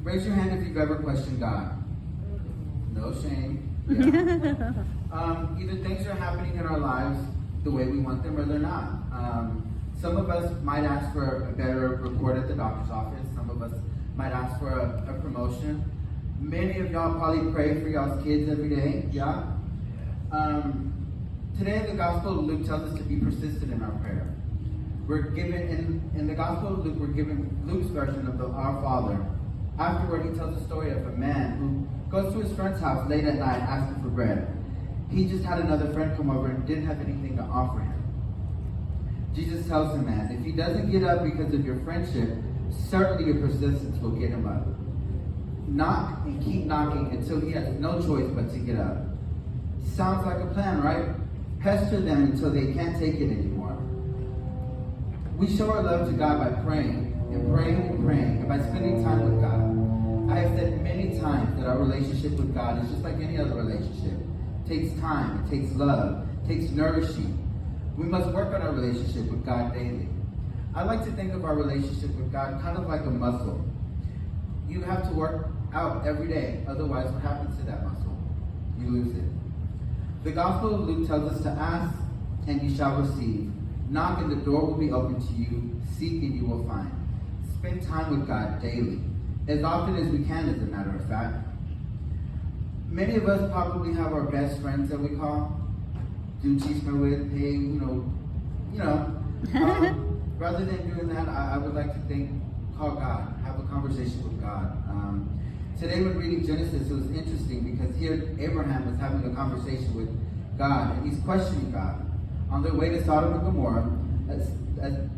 Raise your hand if you've ever questioned God. No shame. Yeah. Either things are happening in our lives the way we want them or they're not. Some of us might ask for a better report at the doctor's office. Some of us might ask for a promotion. Many of y'all probably pray for y'all's kids every day. Yeah? Today in the Gospel of Luke tells us to be persistent in our prayer. We're given, in the Gospel of Luke, we're given Luke's version of Our Father. Afterward, he tells the story of a man who goes to his friend's house late at night asking for bread. He just had another friend come over and didn't have anything to offer him. Jesus tells the man, if he doesn't get up because of your friendship, certainly your persistence will get him up. Knock and keep knocking until he has no choice but to get up. Sounds like a plan, right? Pester them until they can't take it anymore. We show our love to God by praying and praying and praying and by spending time with God. I have said many times that our relationship with God is just like any other relationship. It takes time, it takes love, it takes nourishing. We must work on our relationship with God daily. I like to think of our relationship with God kind of like a muscle. You have to work out every day, otherwise what happens to that muscle? You lose it. The Gospel of Luke tells us to ask and you shall receive. Knock and the door will be open to you. Seek and you will find. Spend time with God daily, as often as we can, as a matter of fact. Many of us probably have our best friends that we call, do chisme with, hey, rather than doing that, I would like to call God, have a conversation with God. Today when reading Genesis, it was interesting because here Abraham was having a conversation with God, and he's questioning God. On their way to Sodom and Gomorrah, as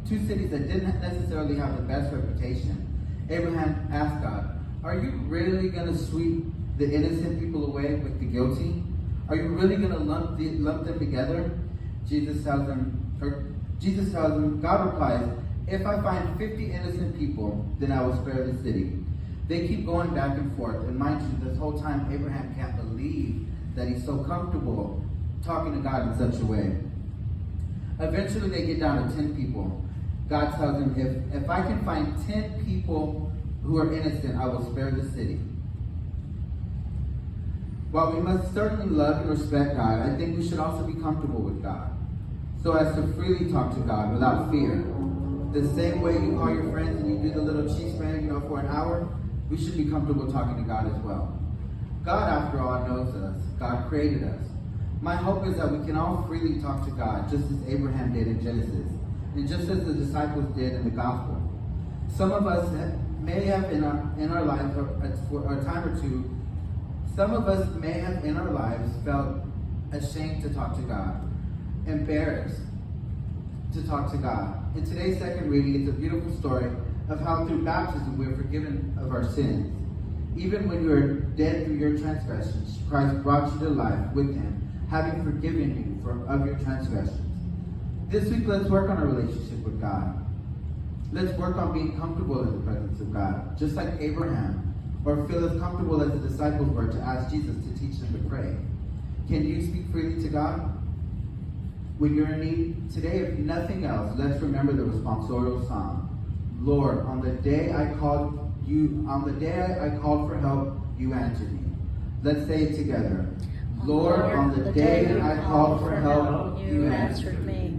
two cities that didn't necessarily have the best reputation, Abraham asked God, are you really going to sweep the innocent people away with the guilty? Are you really going to lump them together? Jesus tells him, God replies, if I find 50 innocent people, then I will spare the city. They keep going back and forth. And mind you, this whole time, Abraham can't believe that he's so comfortable talking to God in such a way. Eventually, they get down to 10 people. God tells him, if I can find 10 people who are innocent, I will spare the city. While we must certainly love and respect God, I think we should also be comfortable with God, so as to freely talk to God without fear. The same way you call your friends and you do the little cheese spread, for an hour, we should be comfortable talking to God as well. God, after all, knows us. God created us. My hope is that we can all freely talk to God, just as Abraham did in Genesis, and just as the disciples did in the Gospel. Some of us may have in our lives, for a time or two, some of us may have in our lives felt ashamed to talk to God, embarrassed to talk to God. In today's second reading, it's a beautiful story of how through baptism we are forgiven of our sins. Even when you are dead through your transgressions, Christ brought you to life with him, having forgiven you of your transgressions. This week, let's work on our relationship with God. Let's work on being comfortable in the presence of God, just like Abraham, or feel as comfortable as the disciples were to ask Jesus to teach them to pray. Can you speak freely to God when you're in need? Today, if nothing else, let's remember the responsorial psalm. Lord, on the day I called for help, you answered me. Let's say it together. Lord, on the day I called for help, you answered me.